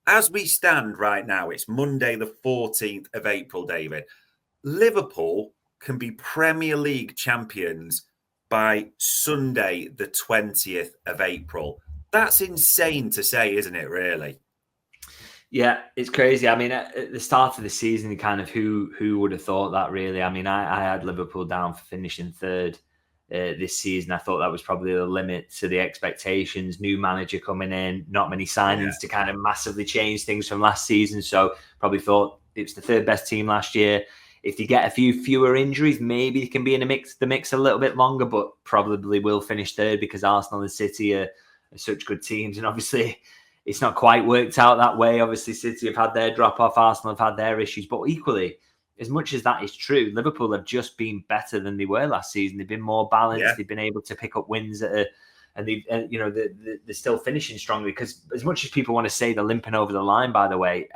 as we stand right now, it's Monday, the 14th of April, David. Liverpool can be Premier League champions by Sunday, the 20th of April. That's insane to say, isn't it, really? Yeah, it's crazy. I mean, at the start of the season, kind of who would have thought that, really? I mean, I had Liverpool down for finishing third this season. I thought that was probably the limit to the expectations. New manager coming in, not many signings to kind of massively change things from last season. So probably thought it's the third best team last year. If you get a few fewer injuries, maybe it can be in the mix a little bit longer, but probably will finish third because Arsenal and City are such good teams. And obviously, it's not quite worked out that way. Obviously, City have had their drop-off, Arsenal have had their issues. But equally, as much as that is true, Liverpool have just been better than they were last season. They've been more balanced. Yeah. They've been able to pick up wins and they're still finishing strongly. Because as much as people want to say they're limping over the line, by the way,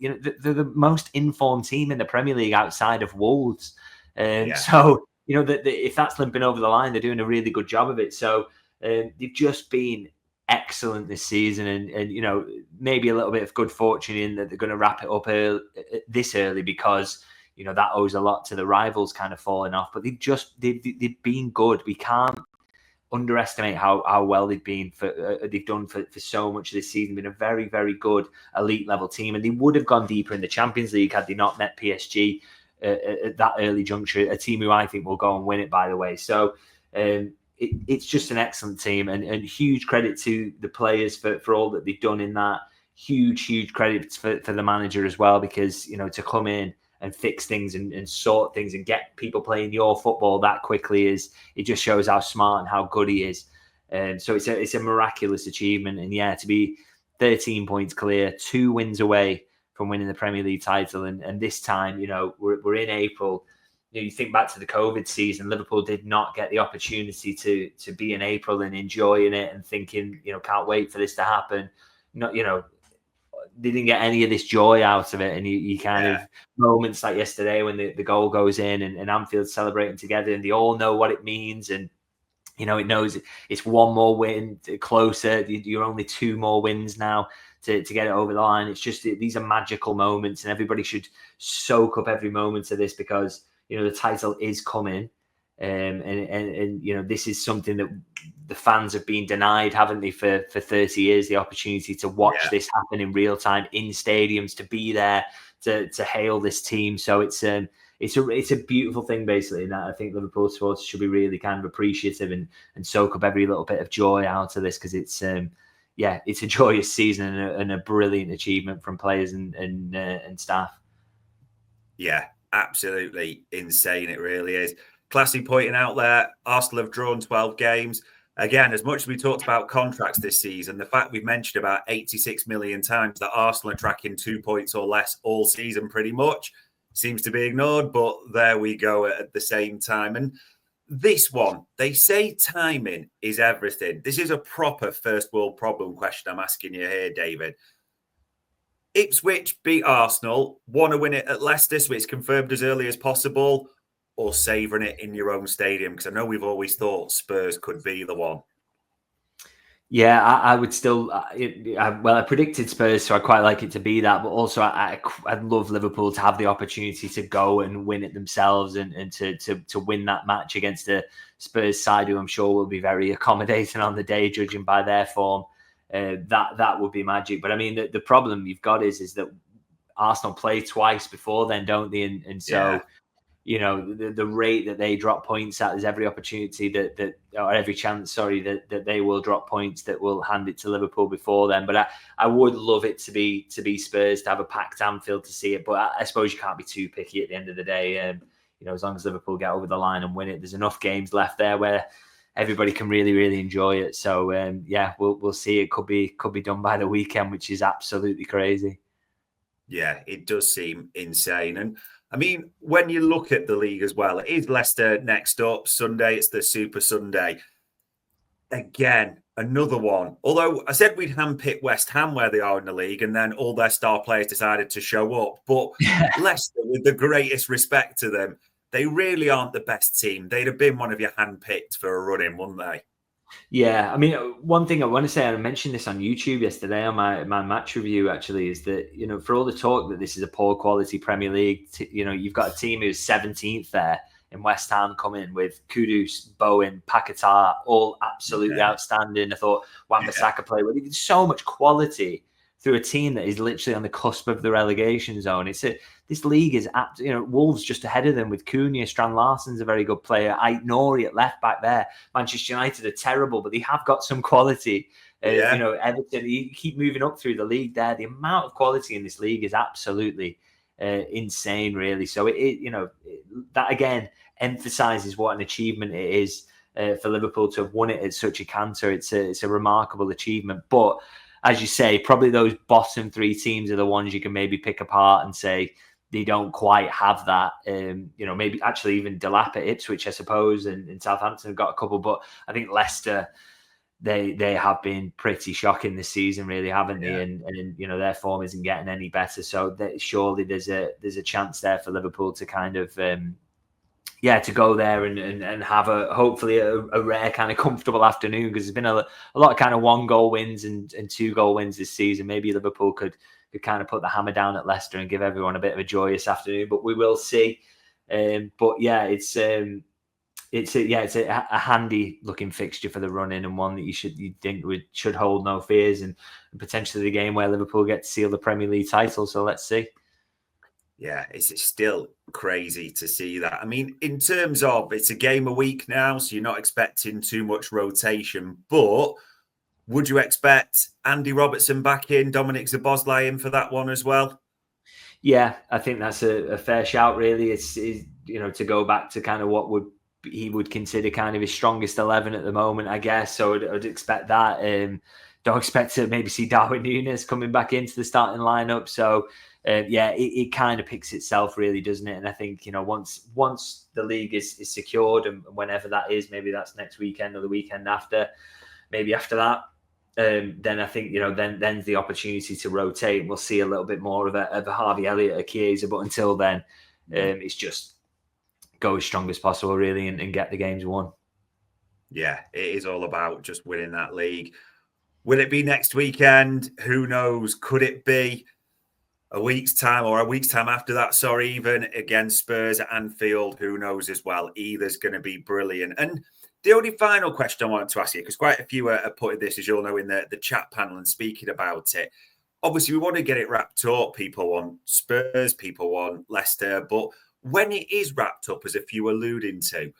they're the most informed team in the Premier League outside of Wolves. So, if that's limping over the line, they're doing a really good job of it. So they've just been excellent this season, and maybe a little bit of good fortune in that they're going to wrap it up this early because that owes a lot to the rivals kind of falling off. But they've been good. We can't underestimate how well they've done for so much of this season. Been a very, very good elite level team, and they would have gone deeper in the Champions League had they not met PSG at that early juncture. A team who I think will go and win it, by the way. So it's just an excellent team, and huge credit to the players for all that they've done in that. Huge credit for the manager as well, because to come in and fix things and sort things and get people playing your football that quickly it just shows how smart and how good he is. So it's a miraculous achievement. And to be 13 points clear, 2 wins away from winning the Premier League title, and this time we're in April. You think back to the COVID season, Liverpool did not get the opportunity to be in April and enjoying it and thinking can't wait for this to happen. They didn't get any of this joy out of it, and you kind of moments like yesterday when the goal goes in and Anfield celebrating together, and they all know what it means, and it knows it's one more win closer. You're only 2 more wins now to get it over the line. It's just these are magical moments, and everybody should soak up every moment of this because the title is coming, and this is something that the fans have been denied, haven't they, for 30 years, the opportunity to watch this happen in real time in stadiums, to be there, to hail this team. So it's a beautiful thing, basically, and I think Liverpool supporters should be really kind of appreciative and soak up every little bit of joy out of this, because it's a joyous season and a brilliant achievement from players and staff. Yeah, absolutely insane. It really is. Classy pointing out there, Arsenal have drawn 12 games. Again, as much as we talked about contracts this season, the fact we've mentioned about 86 million times that Arsenal are tracking 2 points or less all season pretty much seems to be ignored, but there we go at the same time. And this one, they say timing is everything. This is a proper first world problem question I'm asking you here, David. Ipswich beat Arsenal, want to win it at Leicester, so it's confirmed as early as possible, or savouring it in your own stadium? Because I know we've always thought Spurs could be the one. Yeah, I would still. I predicted Spurs, so I quite like it to be that. But also, I'd love Liverpool to have the opportunity to go and win it themselves, and to win that match against a Spurs side who I'm sure will be very accommodating on the day, judging by their form. That would be magic. But I mean, the problem you've got is that Arsenal play twice before then, don't they? And so. The rate that they drop points at, there's every opportunity or every chance, that they will drop points that will hand it to Liverpool before then. But I would love it to be Spurs, to have a packed Anfield to see it. But I suppose you can't be too picky at the end of the day. As long as Liverpool get over the line and win it, there's enough games left there where everybody can really, really enjoy it. So we'll see. It could be done by the weekend, which is absolutely crazy. Yeah, it does seem insane. And I mean, when you look at the league as well, it is Leicester next up. Sunday, it's the Super Sunday. Again, another one. Although I said we'd handpick West Ham where they are in the league, and then all their star players decided to show up. But Leicester, with the greatest respect to them, they really aren't the best team. They'd have been one of your handpicked for a run-in, wouldn't they? Yeah, I mean, one thing I want to say, and I mentioned this on YouTube yesterday on my match review, actually, is that, for all the talk that this is a poor quality Premier League, you've got a team who's 17th there in West Ham coming with Kudus, Bowen, Paquetá, all absolutely outstanding. I thought Wan-Bissaka played well. There's so much quality through a team that is literally on the cusp of the relegation zone. This league is, Wolves just ahead of them with Cunha. Strand Larsen's a very good player. Ait Nouri at left back there. Manchester United are terrible, but they have got some quality. Everton, you keep moving up through the league there. The amount of quality in this league is absolutely insane, really. So that again emphasizes what an achievement it is for Liverpool to have won it at such a canter. It's a remarkable achievement, but as you say, probably those bottom three teams are the ones you can maybe pick apart and say they don't quite have that. Maybe actually even Delap at Ipswich, I suppose, and Southampton have got a couple. But I think Leicester, they have been pretty shocking this season, really, haven't they? And their form isn't getting any better. So surely there's a chance there for Liverpool to kind of to go there and have hopefully a rare kind of comfortable afternoon, because there's been a lot of kind of 1-goal wins and 2-goal wins this season. Maybe Liverpool could kind of put the hammer down at Leicester and give everyone a bit of a joyous afternoon, but we will see. It's a handy looking fixture for the run in, and one that you think should hold no fears, and potentially the game where Liverpool get to seal the Premier League title. So let's see. Yeah, it's still crazy to see that. I mean, in terms of it's a game a week now, so you're not expecting too much rotation, but would you expect Andy Robertson back in, Dominic Szoboszlai in for that one as well? Yeah, I think that's a fair shout, really. It's to go back to kind of what he would consider kind of his strongest 11 at the moment, I guess. So I'd expect that. Don't expect to maybe see Darwin Núñez coming back into the starting lineup. So it kind of picks itself, really, doesn't it? And I think once the league is secured, and whenever that is, maybe that's next weekend or the weekend after, maybe after that, then I think then's the opportunity to rotate. We'll see a little bit more of a Harvey Elliott, a Chiesa, but until then, it's just go as strong as possible, really, and get the games won. Yeah, it is all about just winning that league. Will it be next weekend? Who knows? Could it be a week's time or a week's time after that? Sorry, even against Spurs at Anfield. Who knows as well? Either's going to be brilliant. And the only final question I wanted to ask you, because quite a few are putting this, as you'll know, in the chat panel and speaking about it. Obviously, we want to get it wrapped up. People want Spurs, people want Leicester. But when it is wrapped up, as a few alluding to,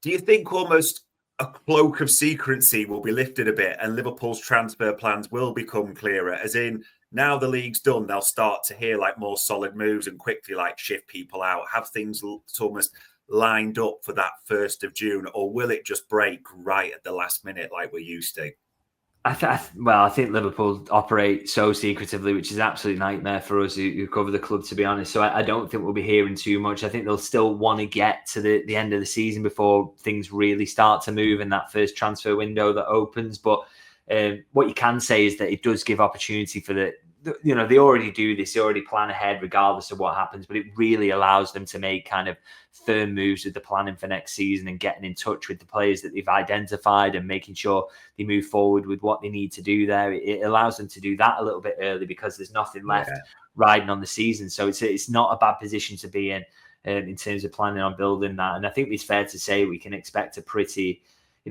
do you think almost a cloak of secrecy will be lifted a bit and Liverpool's transfer plans will become clearer? As in, now the league's done, they'll start to hear like more solid moves and quickly like shift people out, have things almost lined up for that 1st of June, or will it just break right at the last minute like we're used to? I think Liverpool operate so secretively, which is an absolute nightmare for us who cover the club, to be honest. So I don't think we'll be hearing too much. I think they'll still want to get to the end of the season before things really start to move in that first transfer window that opens. But what you can say is that it does give opportunity for they already do this, they already plan ahead regardless of what happens, but it really allows them to make kind of firm moves with the planning for next season and getting in touch with the players that they've identified and making sure they move forward with what they need to do there. It allows them to do that a little bit early because there's nothing left riding on the season. So it's not a bad position to be in terms of planning on building that. And I think it's fair to say we can expect a pretty,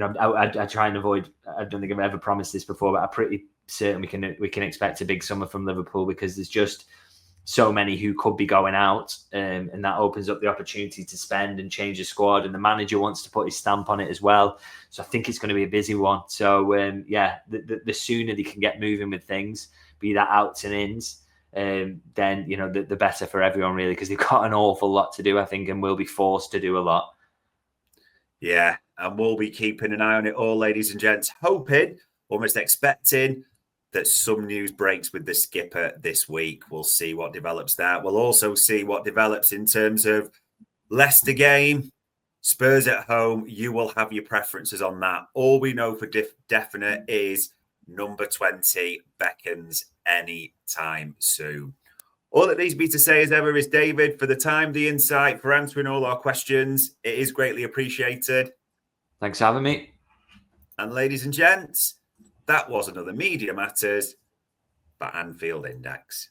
I try and avoid, I don't think I've ever promised this before, but I'm pretty certain we can expect a big summer from Liverpool, because there's just so many who could be going out, and that opens up the opportunity to spend and change the squad, and the manager wants to put his stamp on it as well. So I think it's going to be a busy one. So the sooner they can get moving with things, be that outs and ins, then the better for everyone, really, because they've got an awful lot to do, I think, and will be forced to do a lot. Yeah, and we'll be keeping an eye on it all, ladies and gents, hoping, almost expecting that some news breaks with the skipper this week. We'll see what develops there. We'll also see what develops in terms of Leicester game, Spurs at home. You will have your preferences on that. All we know for definite is number 20 beckons any time soon. All that needs me to say, as ever, is David, for the time, the insight, for answering all our questions. It is greatly appreciated. Thanks for having me. And ladies and gents, that was another Media Matters for Anfield Index.